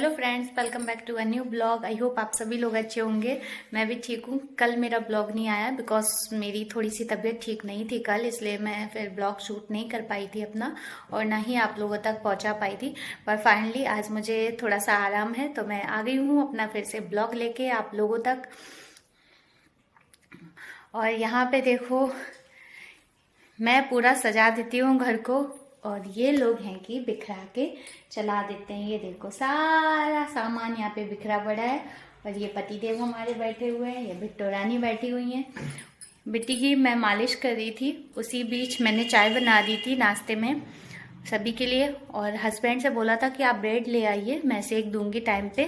Hello friends, welcome back to a new blog. I hope आप सभी लोग अच्छे होंगे। मैं भी ठीक हूँ। कल मेरा ब्लॉग नहीं आया बिकॉज मेरी थोड़ी सी तबीयत ठीक नहीं थी कल, इसलिए मैं फिर ब्लॉग शूट नहीं कर पाई थी अपना, और ना ही आप लोगों तक पहुँचा पाई थी। पर फाइनली आज मुझे थोड़ा सा आराम है तो मैं आ गई हूँ अपना फिर से ब्लॉग लेके आप लोगों तक। और यहाँ पे देखो, मैं पूरा सजा देती हूँ घर को, और ये लोग हैं कि बिखरा के चला देते हैं। ये देखो सारा सामान यहाँ पे बिखरा पड़ा है, और ये पतिदेव हमारे बैठे हुए हैं, ये बिट्टो रानी बैठी हुई हैं। बिट्टी की मैं मालिश कर रही थी, उसी बीच मैंने चाय बना दी थी नाश्ते में सभी के लिए, और हस्बैंड से बोला था कि आप ब्रेड ले आइए, मैं सेक दूंगी टाइम पे।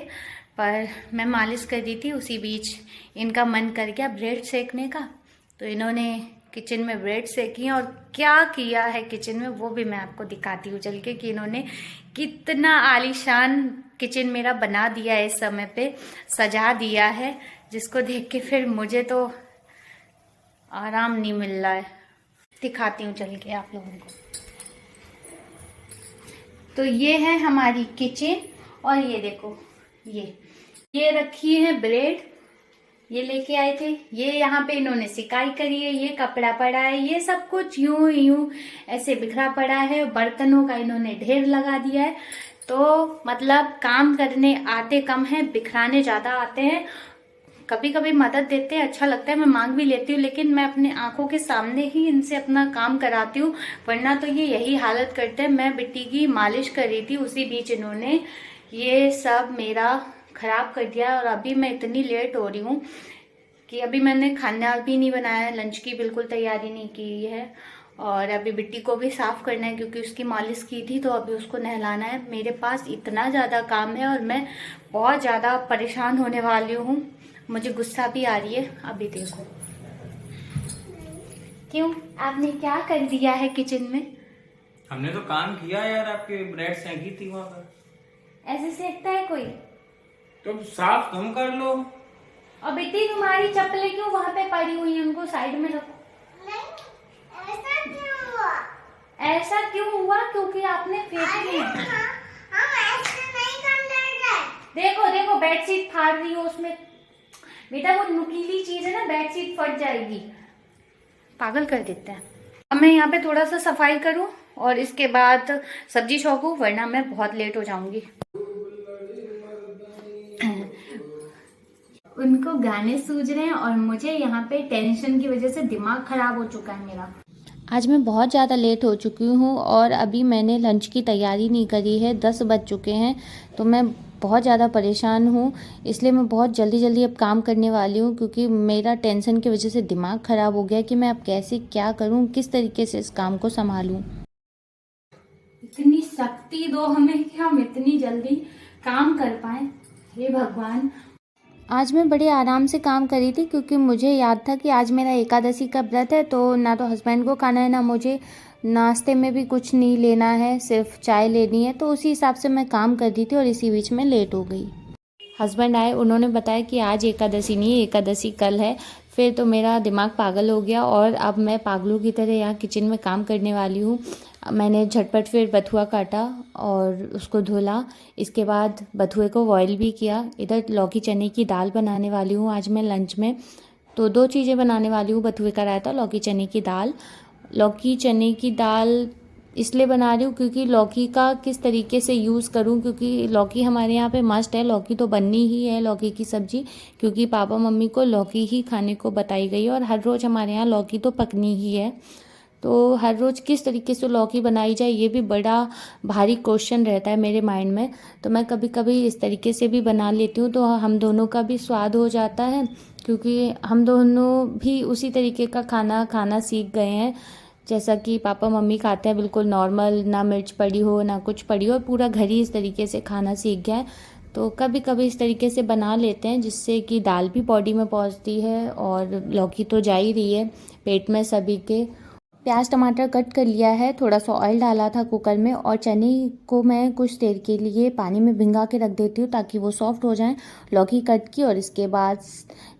पर मैं मालिश कर रही थी, उसी बीच इनका मन कर गया ब्रेड सेकने का, तो इन्होंने किचन में ब्रेड सेकी। और क्या किया है किचन में वो भी मैं आपको दिखाती हूँ चल के, कि इन्होंने कितना आलीशान किचन मेरा बना दिया है, इस समय पे सजा दिया है, जिसको देख के फिर मुझे तो आराम नहीं मिल रहा है। दिखाती हूँ चल के आप लोगों को। तो ये है हमारी किचन, और ये देखो ये रखी है ब्रेड, ये लेके आए थे, ये यहाँ पे इन्होंने सिकाई करी है, ये कपड़ा पड़ा है, ये सब कुछ यूं यूं ऐसे बिखरा पड़ा है, बर्तनों का इन्होंने ढेर लगा दिया है। तो मतलब काम करने आते कम है, बिखराने ज्यादा आते हैं। कभी कभी मदद देते हैं, अच्छा लगता है, मैं मांग भी लेती हूँ, लेकिन मैं अपने आंखों के सामने ही इनसे अपना काम कराती हूँ, वरना तो ये यही हालत करते हैं। मैं बिट्टी की मालिश कर रही थी, उसी बीच इन्होंने ये सब मेरा खराब कर दिया। और अभी मैं इतनी लेट हो रही हूँ कि अभी मैंने खाना भी नहीं बनाया, लंच की बिल्कुल तैयारी नहीं की है, और अभी बिट्टी को भी साफ करना है क्योंकि उसकी मालिश की थी, तो अभी उसको नहलाना है। मेरे पास इतना ज़्यादा काम है और मैं बहुत ज़्यादा परेशान होने वाली हूँ, मुझे गुस्सा भी आ रही है। अभी देखो क्यों आपने क्या कर दिया है किचन में। हमने तो काम किया यार, आपकी ब्रेड सेंकी थी वहां पर। ऐसे सेकता है कोई? तो साफ तुम कर लो। और बेटी तुम्हारी चप्पलें क्यों वहां पे पड़ी हुई हैं, उनको साइड में रखो। ऐसा क्यों हुआ? ऐसा क्यों हुआ? क्योंकि आपने फेंकी है। हम ऐसे नहीं करते। देखो देखो बेडशीट फाड़ रही हो उसमें। बेटा वो नुकीली चीज है ना, बेडशीट फट जाएगी, पागल कर देते हैं। अब मैं यहाँ पे थोड़ा सा सफाई करूँ और इसके बाद सब्जी छोकूं, वरना मैं बहुत लेट हो जाऊंगी। उनको गाने सूझ रहे हैं और मुझे यहाँ पे टेंशन की वजह से दिमाग खराब हो चुका है मेरा। आज मैं बहुत ज़्यादा लेट हो चुकी हूँ और अभी मैंने लंच की तैयारी नहीं करी है, 10 बज चुके हैं, तो मैं बहुत ज़्यादा परेशान हूँ। इसलिए मैं बहुत जल्दी जल्दी अब काम करने वाली हूँ, क्योंकि मेरा टेंशन की वजह से दिमाग ख़राब हो गया कि मैं अब कैसे क्या करूँ, किस तरीके से इस काम को संभालूँ। इतनी शक्ति दो हमें कि हम इतनी जल्दी काम कर पाएँ, हे भगवान। आज मैं बड़े आराम से काम करी थी, क्योंकि मुझे याद था कि आज मेरा एकादशी का व्रत है, तो ना तो हस्बैंड को खाना है, ना मुझे नाश्ते में भी कुछ नहीं लेना है, सिर्फ चाय लेनी है। तो उसी हिसाब से मैं काम कर रही थी और इसी बीच में लेट हो गई। हस्बैंड आए, उन्होंने बताया कि आज एकादशी नहीं है, एकादशी कल है। फिर तो मेरा दिमाग पागल हो गया और अब मैं पागलों की तरह यहाँ किचन में काम करने वाली हूँ। मैंने झटपट फिर बथुआ काटा और उसको धुला, इसके बाद बथुए को बॉईल भी किया। इधर लौकी चने की दाल बनाने वाली हूँ आज मैं लंच में। तो 2 चीज़ें बनाने वाली हूँ, बथुए का रायता, लौकी चने की दाल। लौकी चने की दाल इसलिए बना रही हूँ क्योंकि लौकी का किस तरीके से यूज़ करूँ, क्योंकि लौकी हमारे यहाँ पे मस्ट है, लौकी तो बननी ही है, लौकी की सब्ज़ी, क्योंकि पापा मम्मी को लौकी ही खाने को बताई गई है और हर रोज़ हमारे यहाँ लौकी तो पकनी ही है। तो हर रोज़ किस तरीके से लौकी बनाई जाए, ये भी बड़ा भारी क्वेश्चन रहता है मेरे माइंड में। तो मैं कभी कभी इस तरीके से भी बना लेती हूँ, तो हम दोनों का भी स्वाद हो जाता है, क्योंकि हम दोनों भी उसी तरीके का खाना खाना सीख गए हैं, जैसा कि पापा मम्मी खाते हैं, बिल्कुल नॉर्मल, ना मिर्च पड़ी हो ना कुछ पड़ी हो, पूरा घर ही इस तरीके से खाना सीख गया है। तो कभी कभी इस तरीके से बना लेते हैं, जिससे कि दाल भी बॉडी में पहुंचती है और लौकी तो जा ही रही है पेट में सभी के। प्याज टमाटर कट कर लिया है, थोड़ा सा ऑयल डाला था कुकर में, और चने को मैं कुछ देर के लिए पानी में भिंगा के रख देती हूँ ताकि वो सॉफ्ट हो जाएं। लौकी कट की और इसके बाद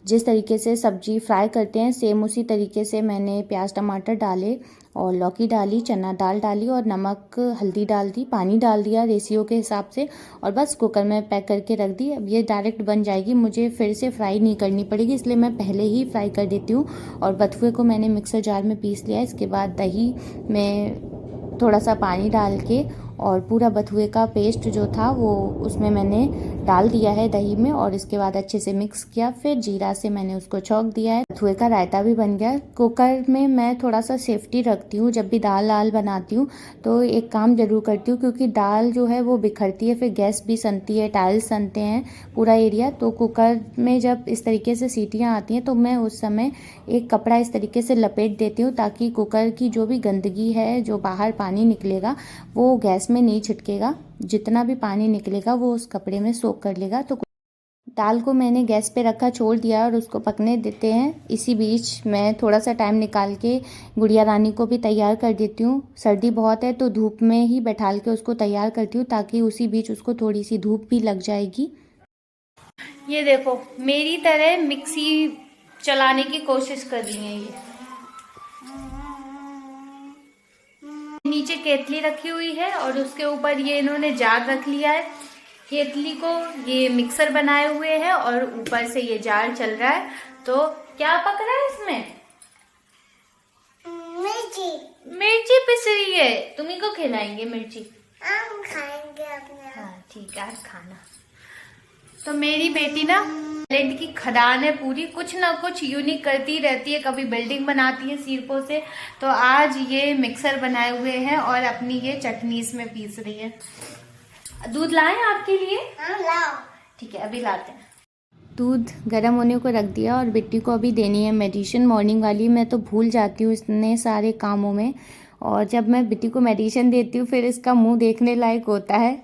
जिस तरीके से सब्जी फ्राई करते हैं सेम उसी तरीके से मैंने प्याज टमाटर डाले और लौकी डाली, चना दाल डाली और नमक हल्दी डाल दी, पानी डाल दिया रेशियो के हिसाब से और बस कुकर में पैक करके रख दी। अब ये डायरेक्ट बन जाएगी, मुझे फिर से फ्राई नहीं करनी पड़ेगी, इसलिए मैं पहले ही फ्राई कर देती हूँ। और बथुए को मैंने मिक्सर जार में पीस लिया। इसके बाद दही में थोड़ा सा पानी डाल के और पूरा बथुए का पेस्ट जो था वो उसमें मैंने डाल दिया है दही में और इसके बाद अच्छे से मिक्स किया। फिर जीरा से मैंने उसको छौंक दिया है। बथुए का रायता भी बन गया। कुकर में मैं थोड़ा सा सेफ्टी रखती हूँ, जब भी दाल बनाती हूँ तो एक काम ज़रूर करती हूँ, क्योंकि दाल जो है वो बिखरती है, फिर गैस भी सनती है, टाइल्स सनते हैं पूरा एरिया। तो कुकर में जब इस तरीके से सीटियाँ आती हैं तो मैं उस समय एक कपड़ा इस तरीके से लपेट देती हूँ, ताकि कुकर की जो भी गंदगी है, जो बाहर पानी निकलेगा वो गैस में नहीं छिटकेगा। जितना भी पानी निकलेगा वो उस कपड़े में सोख कर लेगा। तो दाल को मैंने गैस पे रखा, छोड़ दिया और उसको पकने देते हैं। इसी बीच मैं थोड़ा सा टाइम निकाल के गुड़िया रानी को भी तैयार कर देती हूँ। सर्दी बहुत है तो धूप में ही बैठाल के उसको तैयार करती हूँ, ताकि उसी बीच उसको थोड़ी सी धूप भी लग जाएगी। ये देखो मेरी तरह मिक्सी चलाने की कोशिश कर रही है। ये नीचे केतली रखी हुई है और उसके ऊपर ये इन्होंने जार रख लिया है। केतली को ये मिक्सर बनाए हुए हैं और ऊपर से ये जार चल रहा है। तो क्या पक रहा है इसमें? मिर्ची। मिर्ची पिस रही है। तुम्ही को खिलाएंगे मिर्ची? हम खाएंगे अपने। हाँ ठीक है, खाना। तो मेरी बेटी ना टैलेंट की खदान है पूरी, कुछ ना कुछ यूनिक करती रहती है। कभी बिल्डिंग बनाती है सिरपों से, तो आज ये मिक्सर बनाए हुए हैं और अपनी ये चटनी इसमें पीस रही है। दूध लाएं आपके लिए? हाँ लाओ। ठीक है, अभी लाते हैं। दूध गर्म होने को रख दिया और बिट्टी को अभी देनी है मेडिसिन मॉर्निंग वाली। मैं तो भूल जाती हूँ इतने सारे कामों में, और जब मैं बिट्टी को मेडिसिन देती हूँ फिर इसका मुंह देखने लायक होता है।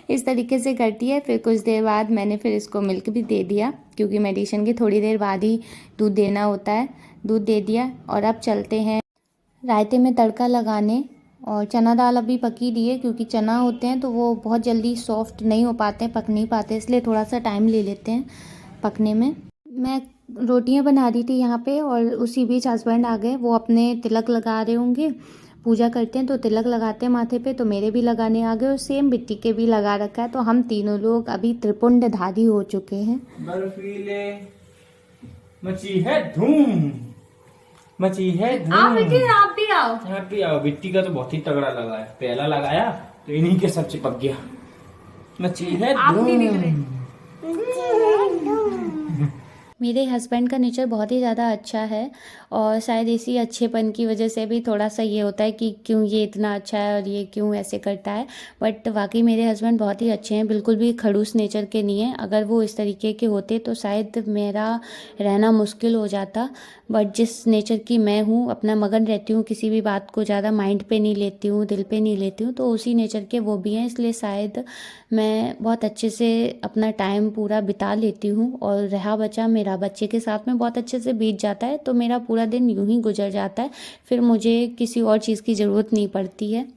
इस तरीके से करती है। फिर कुछ देर बाद मैंने फिर इसको मिल्क भी दे दिया, क्योंकि मेडिसिन की थोड़ी देर बाद ही दूध देना होता है। दूध दे दिया और अब चलते हैं रायते में तड़का लगाने। और चना दाल अभी पकी दी है, क्योंकि चना होते हैं तो वो बहुत जल्दी सॉफ्ट नहीं हो पाते, पक नहीं पाते, इसलिए थोड़ा सा टाइम ले लेते हैं पकने में। मैं रोटियां बना रही थी यहाँ पे और उसी बीच हस्बैंड आ गए। वो अपने तिलक लगा रहे होंगे, पूजा करते हैं तो तिलक लगाते हैं माथे पे, तो मेरे भी लगाने आ गए और सेम बिट्टी के भी लगा रखा है। तो हम तीनों लोग अभी त्रिपुंडधारी हो चुके हैं। बर्फीले मची है धूम, मची है धूम। आप भी आओ। आप भी आओ। बिट्टी का तो बहुत ही तगड़ा लगा है, पहला लगाया तो इन्हीं के सब चिपक गया। मची है धूम। मेरे हस्बैंड का नेचर बहुत ही ज़्यादा अच्छा है और शायद इसी अच्छेपन की वजह से भी थोड़ा सा ये होता है कि क्यों ये इतना अच्छा है और ये क्यों ऐसे करता है। बट वाकई मेरे हस्बैंड बहुत ही अच्छे हैं, बिल्कुल भी खड़ूस नेचर के नहीं हैं। अगर वो इस तरीके के होते तो शायद मेरा रहना मुश्किल हो जाता। बट जिस नेचर की मैं हूँ, अपना मगन रहती हूँ, किसी भी बात को ज़्यादा माइंड पे नहीं लेती हूँ, दिल पे नहीं लेती हूँ, तो उसी नेचर के वो भी हैं। इसलिए शायद मैं बहुत अच्छे से अपना टाइम पूरा बिता लेती हूँ। और रहा बचा मेरा बच्चे के साथ में बहुत अच्छे से बीत जाता है, तो मेरा पूरा दिन यूं ही गुजर जाता है। फिर मुझे किसी और चीज़ की ज़रूरत नहीं पड़ती है।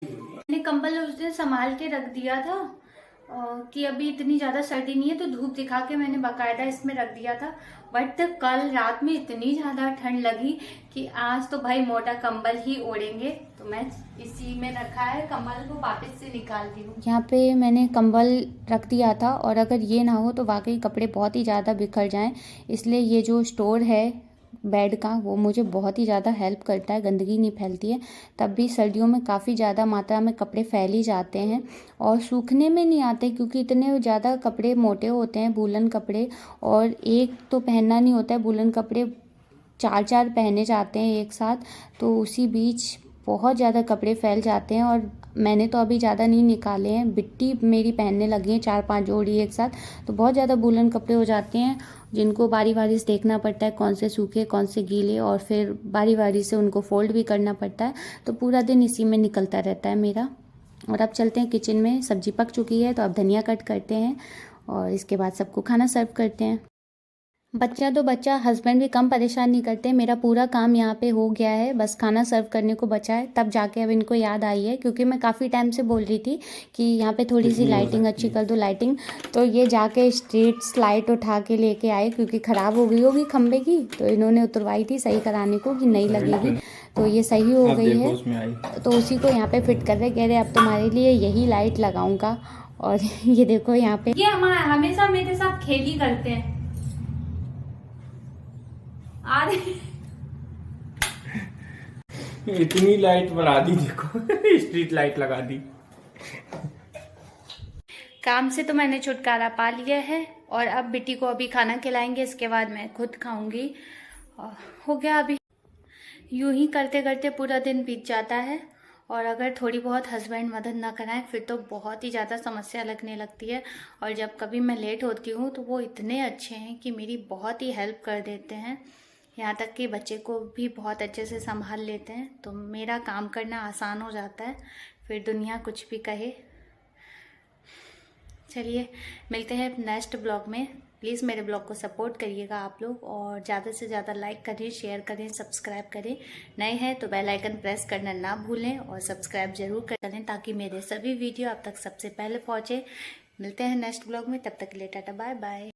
मैंने कंबल उस दिन संभाल के रख दिया था कि अभी इतनी ज़्यादा सर्दी नहीं है, तो धूप दिखा के मैंने बाकायदा इसमें रख दिया था। बट कल रात में इतनी ज़्यादा ठंड लगी कि आज तो भाई मोटा कंबल ही ओढ़ेंगे, तो मैं इसी में रखा है। कंबल को वापस से निकालती हूँ। यहाँ पे मैंने कंबल रख दिया था, और अगर ये ना हो तो वाकई कपड़े बहुत ही ज़्यादा बिखर जाएं, इसलिए ये जो स्टोर है बेड का वो मुझे बहुत ही ज़्यादा हेल्प करता है, गंदगी नहीं फैलती है। तब भी सर्दियों में काफ़ी ज़्यादा मात्रा में कपड़े फैल ही जाते हैं और सूखने में नहीं आते, क्योंकि इतने ज़्यादा कपड़े मोटे होते हैं वूलन कपड़े, और एक तो पहनना नहीं होता है वूलन कपड़े, 4 पहने जाते हैं एक साथ, तो उसी बीच बहुत ज़्यादा कपड़े फैल जाते हैं। और मैंने तो अभी ज़्यादा नहीं निकाले हैं, बिट्टी मेरी पहनने लगी है 4-5 जोड़ी एक साथ, तो बहुत ज़्यादा वूलन कपड़े हो जाते हैं, जिनको बारी बारी से देखना पड़ता है कौन से सूखे कौन से गीले, और फिर बारी बारी से उनको फोल्ड भी करना पड़ता है। तो पूरा दिन इसी में निकलता रहता है मेरा। और अब चलते हैं किचन में। सब्जी पक चुकी है तो अब धनिया कट करते हैं और इसके बाद सबको खाना सर्व करते हैं। बच्चा तो बच्चा, हस्बैंड भी कम परेशान नहीं करते। मेरा पूरा काम यहाँ पे हो गया है, बस खाना सर्व करने को बचा है। तब जाके अब इनको याद आई है, क्योंकि मैं काफ़ी टाइम से बोल रही थी कि यहाँ पे थोड़ी सी कितनी हो लाइटिंग सकती अच्छी है? कर दो, लाइटिंग। तो ये जाके स्ट्रीट लाइट उठा के लेके आए, क्योंकि ख़राब हो गई होगी खंबे की, तो इन्होंने उतरवाई थी सही कराने को कि नहीं लगेगी। तो ये सही हो अब गई देखो है, उसमें आई। तो उसी को यहाँ पे फिट कर रहे, कह रहे अब तुम्हारे लिए यही लाइट लगाऊंगा। और ये देखो यहाँ पे, ये हमारा हमेशा मेरे साथ खेल ही करते हैं। इतनी लाइट बढ़ा दी देखो। स्ट्रीट लाइट लगा दी। काम से तो मैंने छुटकारा पा लिया है, और अब बेटी को अभी खाना खिलाएंगे, इसके बाद मैं खुद खाऊंगी। और हो गया अभी। यूं ही करते करते पूरा दिन बीत जाता है, और अगर थोड़ी बहुत हस्बैंड मदद ना कराएं फिर तो बहुत ही ज़्यादा समस्या लगने लगती है। और जब कभी मैं लेट होती हूँ तो वो इतने अच्छे हैं कि मेरी बहुत ही हेल्प कर देते हैं, यहाँ तक कि बच्चे को भी बहुत अच्छे से संभाल लेते हैं। तो मेरा काम करना आसान हो जाता है, फिर दुनिया कुछ भी कहे। चलिए मिलते हैं नेक्स्ट ब्लॉग में। प्लीज़ मेरे ब्लॉग को सपोर्ट करिएगा आप लोग, और ज़्यादा से ज़्यादा लाइक करें, शेयर करें, सब्सक्राइब करें। नए हैं तो बेल आइकन प्रेस करना ना भूलें, और सब्सक्राइब जरूर करें ताकि मेरे सभी वीडियो आप तक सबसे पहले पहुँचे। मिलते हैं नेक्स्ट ब्लॉग में, तब तक के लिए टाटा बाय बाय।